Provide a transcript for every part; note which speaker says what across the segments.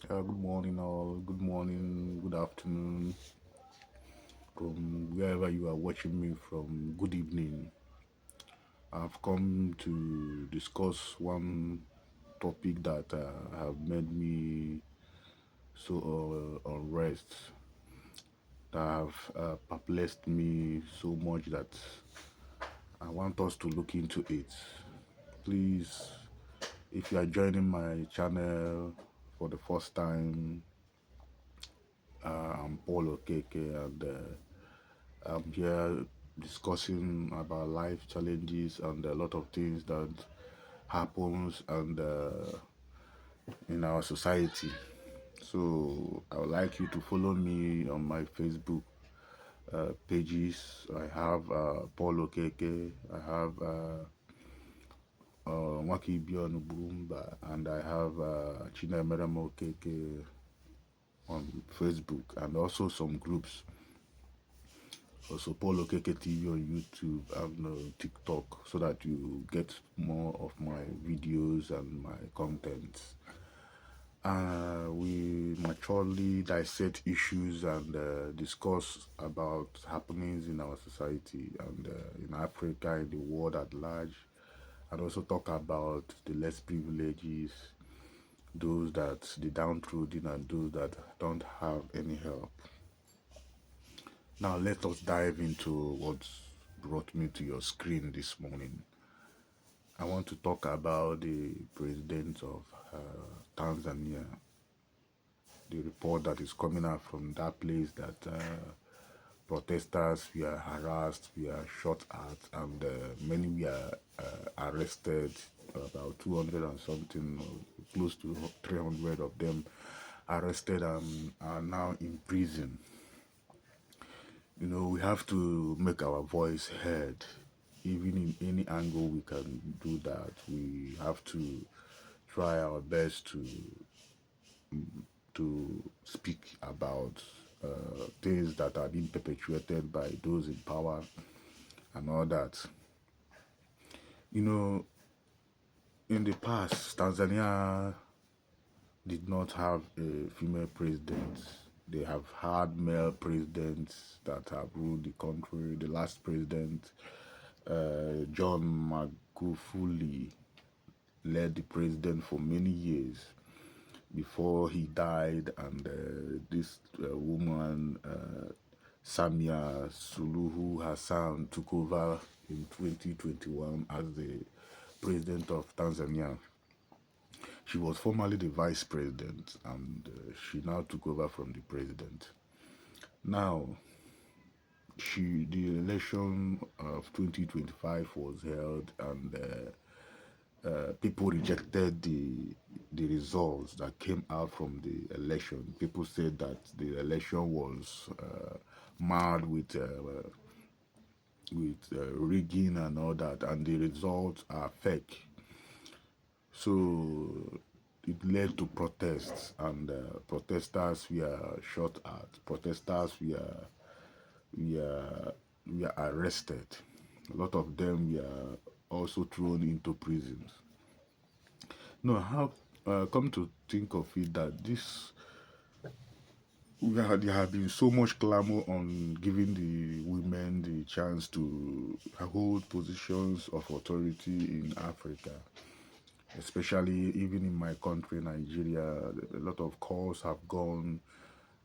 Speaker 1: Good morning, all. Good morning, good afternoon, from wherever you are watching me from. Good evening. I've come to discuss one topic that have made me so unrest, that have perplexed me so much that I want us to look into it. Please, if you are joining my channel for the first time, I'm Paul Okeke, and I'm here discussing about life challenges and a lot of things that happens and in our society. So I would like you to follow me on my Facebook pages. I have Paul Okeke, I have Waki Bion Burumba, and I have Chinemeremo Okeke on Facebook, and also some groups. Also, Paul Okeke TV on YouTube and TikTok, so that you get more of my videos and my content. We maturely dissect issues and discuss about happenings in our society and in Africa, in the world at large, and also talk about the less privileges, those that the downtrodden, and those that don't have any help. Now let us dive into what's brought me to your screen this morning. I want to talk about the president of Tanzania, the report that is coming out from that place that protesters were harassed, were shot at, and many were arrested, about 200 and something, close to 300 of them arrested and are now in prison. You know, we have to make our voice heard. Even in any angle we can do that. We have to try our best to speak about things that are being perpetuated by those in power and all that. You know, in the past, Tanzania did not have a female president. They have had male presidents that have ruled the country. The last president, John Magufuli, led the president for many years before he died, and this woman, Samia Suluhu Hassan, took over in 2021 as the president of Tanzania. She was formerly the vice president, and she now took over from the president. Now, the election of 2025 was held, and people rejected the results that came out from the election. People said that the election was marred with rigging and all that, and the results are fake. So it led to protests, and protesters were shot at. Protesters were were arrested. A lot of them were also thrown into prisons. No, how come to think of it that there have been so much clamor on giving the women the chance to hold positions of authority in Africa, especially even in my country, Nigeria. A lot of calls have gone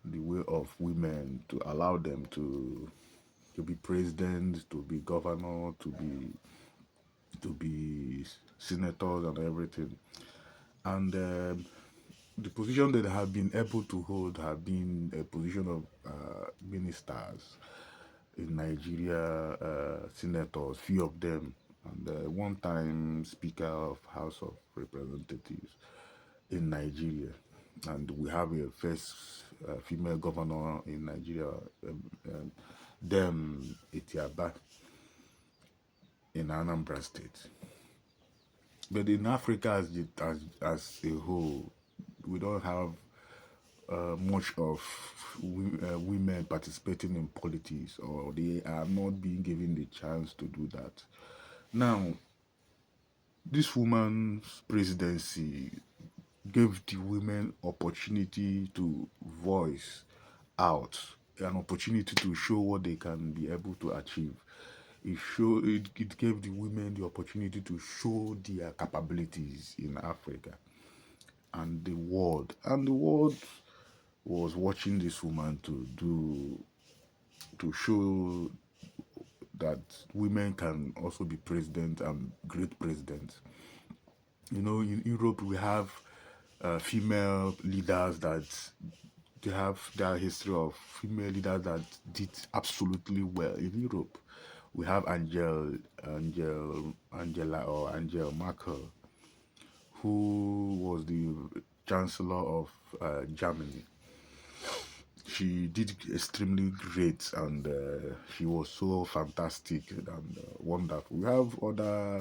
Speaker 1: the way of women to allow them to be president, to be governor, to be senators and everything. And the position that they have been able to hold have been a position of ministers in Nigeria, senators, few of them, and one-time Speaker of House of Representatives in Nigeria. And we have a first female governor in Nigeria, Dem Etiaba, in Anambra State. But in Africa as a whole, we don't have much of women participating in politics, or they are not being given the chance to do that. Now, this woman's presidency gave the women opportunity to voice out, an opportunity to show what they can be able to achieve. It gave the women the opportunity to show their capabilities in Africa and the world. And the world was watching this woman to show that women can also be president and great presidents. You know, in Europe we have female leaders that they have their history of female leaders that did absolutely well in Europe. We have Angela or Angela Merkel, who was the chancellor of Germany. She did extremely great, and she was so fantastic and wonderful. We have other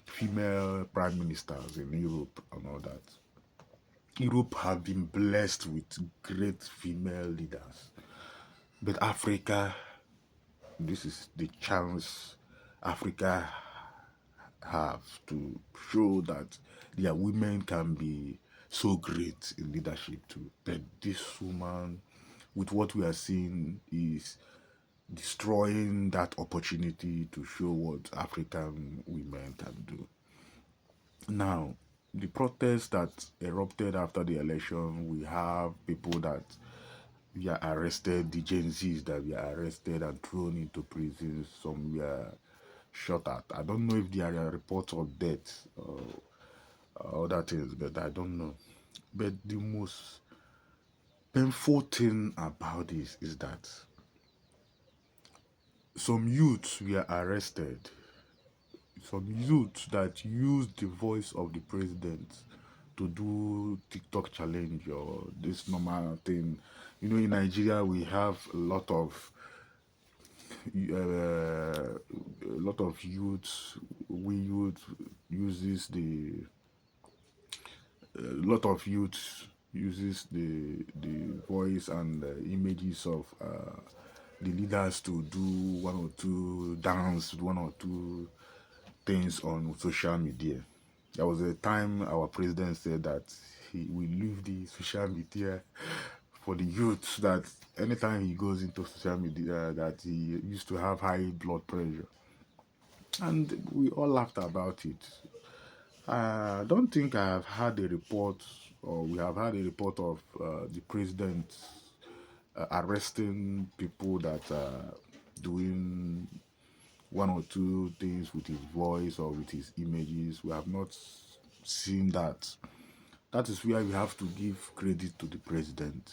Speaker 1: female prime ministers in Europe and all that. Europe have been blessed with great female leaders, but Africa, this is the chance Africa have to show that their women can be so great in leadership too. But this woman, with what we are seeing, is destroying that opportunity to show what African women can do. Now, the protests that erupted after the election, we have people that were arrested, the Gen Zs that were arrested and thrown into prisons. Some were shot at. I don't know if there are reports of death or other things, but I don't know. But the most painful thing about this is that some youths were arrested, some youths that used the voice of the president to do TikTok challenge or this normal thing. You know, in Nigeria we have a lot of youths. We youth uses the a lot of youth uses the voice and images of the leaders to do one or two dance, one or two things on social media. There was a time our president said that he will leave the social media for the youth, that anytime he goes into social media that he used to have high blood pressure. And we all laughed about it. I don't think I have had a report, or we have had a report of the president arresting people that are doing one or two things with his voice or with his images. We have not seen that. That is where we have to give credit to the president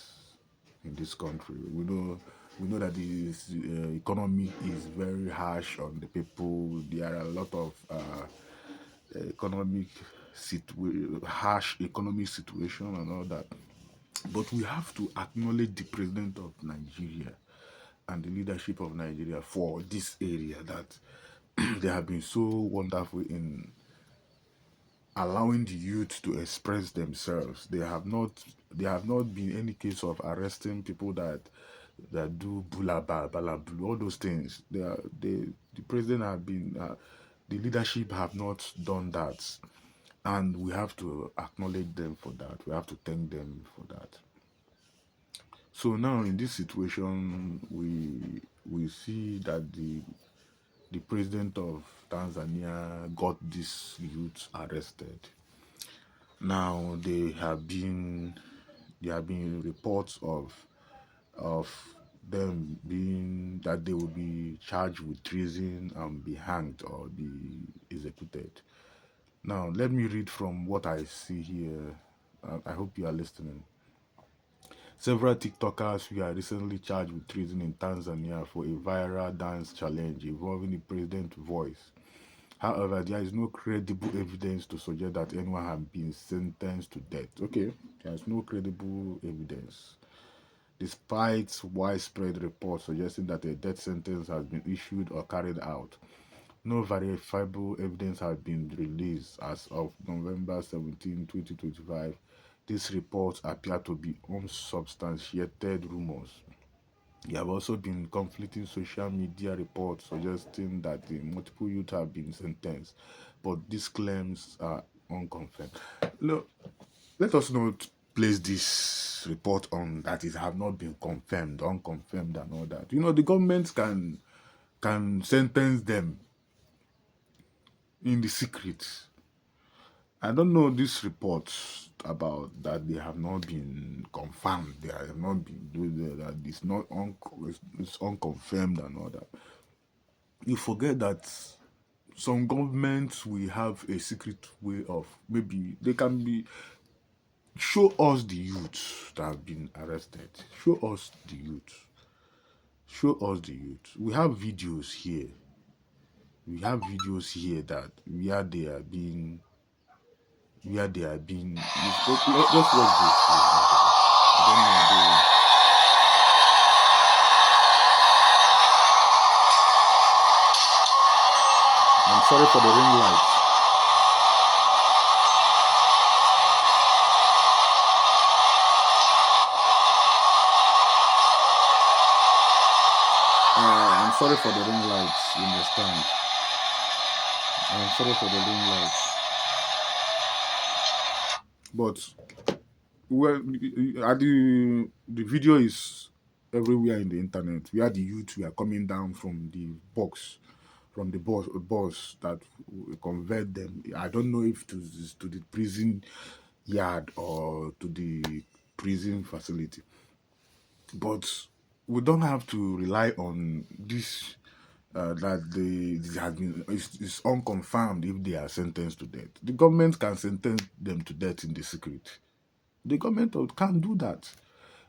Speaker 1: in this country. We know that the economy is very harsh on the people. There are a lot of economic harsh economic situation and all that. But we have to acknowledge the president of Nigeria and the leadership of Nigeria for this area, that they have been so wonderful in allowing the youth to express themselves. They have not been any case of arresting people that do bulaba, balablu, all those things. The president have been the leadership have not done that, and we have to acknowledge them for that. We have to thank them for that. So now in this situation, we see that the president of Tanzania got these youths arrested. Now there have been reports of them being that they will be charged with treason and be hanged or be executed. Now let me read from what I see here. I hope you are listening. Several TikTokers were recently charged with treason in Tanzania for a viral dance challenge involving the president's voice. However, there is no credible evidence to suggest that anyone has been sentenced to death. Okay, there is no credible evidence. Despite widespread reports suggesting that a death sentence has been issued or carried out, no verifiable evidence has been released as of November 17, 2025. These reports appear to be unsubstantiated rumors. There have also been conflicting social media reports suggesting that the multiple youth have been sentenced, but these claims are unconfirmed. Look, let us not place this report on that it have not been confirmed, unconfirmed, and all that. The government can sentence them in the secret. I don't know these reports about that they have not been confirmed. They have not been that it's unconfirmed and all that. You forget that some governments will have a secret way of, maybe they can be, show us the youths that have been arrested. Show us the youth. Show us the youth. We have videos here. We have videos here that where they are being. Let's watch this. I don't know. I'm sorry for the ring light. I'm sorry for the ring lights. You understand? I'm sorry for the ring lights. But well, the video is everywhere in the internet. We are the youth. We are coming down from the box, from the bus that will convert them. I don't know if to the prison yard or to the prison facility, but we don't have to rely on this. That this has been it's unconfirmed if they are sentenced to death. The government can sentence them to death in the secret. The government can't do that.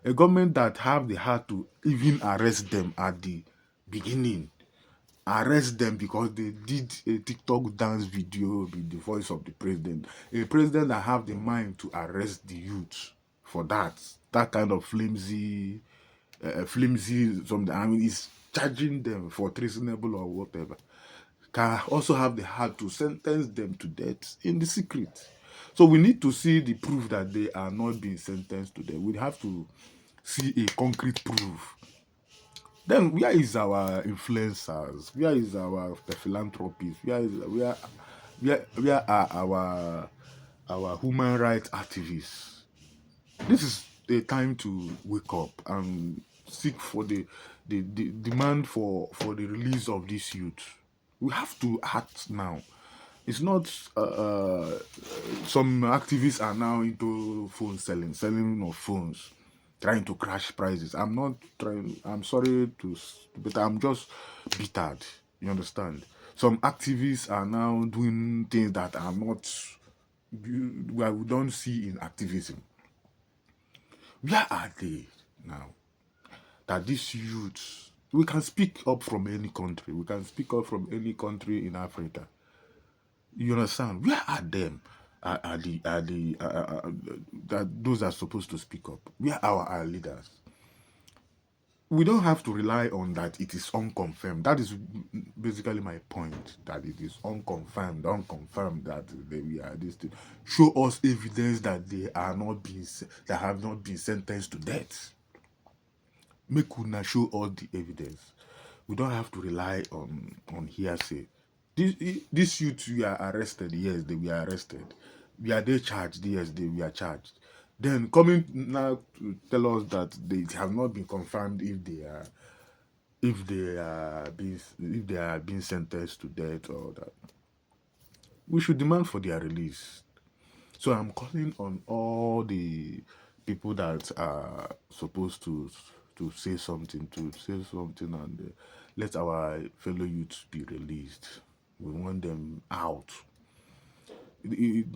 Speaker 1: A government that have the heart to even arrest them at the beginning, arrest them because they did a TikTok dance video with the voice of the president. A president that have the mind to arrest the youth for that kind of flimsy something. I mean, is charging them for treasonable or whatever. Can also have the heart to sentence them to death in the secret. So we need to see the proof that they are not being sentenced to death. We have to see a concrete proof. Then where is our influencers? Where is our philanthropists? Where are our human rights activists? This is a time to wake up and seek for the demand for the release of this youth. We have to act now. It's not some activists are now into phone selling of phones, trying to crash prices. I'm not trying. I'm sorry but I'm just bittered. You understand? Some activists are now doing things that are not we don't see in activism. Where are they now? That these youths, we can speak up from any country. We can speak up from any country in Africa. You understand? Where are them? That those are supposed to speak up? Where are our leaders? We don't have to rely on that it is unconfirmed. That is basically my point. That it is unconfirmed that we are this thing. Show us evidence that that have not been sentenced to death. Make una show all the evidence. We don't have to rely on hearsay. This youth we are arrested. Yes, they were arrested. We are they charged? Yes, they were charged. Then coming now to tell us that they have not been confirmed if they are being sentenced to death or that. We should demand for their release. So I'm calling on all the people that are supposed to say something and let our fellow youths be released. We want them out.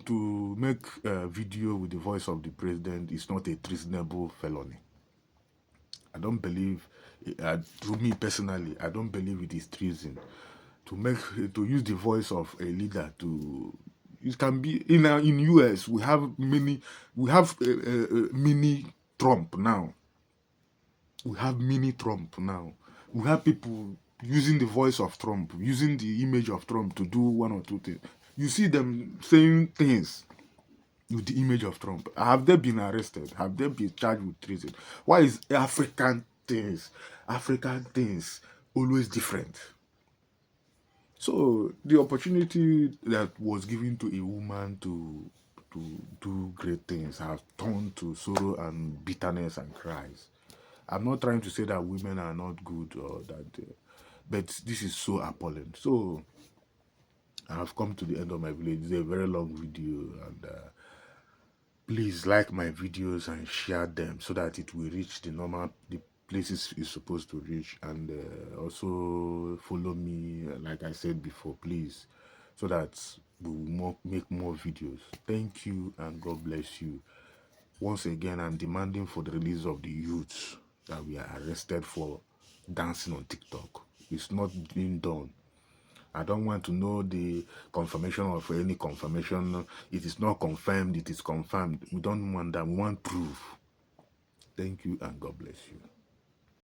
Speaker 1: To make a video with the voice of the president is not a treasonable felony. I don't believe, to me personally, I don't believe it is treason to use the voice of a leader to. It can be in US we have mini Trump now. We have mini Trump now. We have people using the voice of Trump, using the image of Trump to do one or two things. You see them saying things with the image of Trump. Have they been arrested? Have they been charged with treason? Why is African things always different? So the opportunity that was given to a woman to to do great things have turned to sorrow and bitterness and cries. I'm not trying to say that women are not good or that, but this is so appalling. So I have come to the end of my video. It's a very long video, and please like my videos and share them so that it will reach the places it's supposed to reach, and also follow me, like I said before, please, so that we will make more videos. Thank you and God bless you. Once again, I'm demanding for the release of the youths that we are arrested for dancing on TikTok. It's not being done. I don't want to know the confirmation of any confirmation. It is not confirmed, it is confirmed. We don't want that. We want proof. Thank you and God bless you.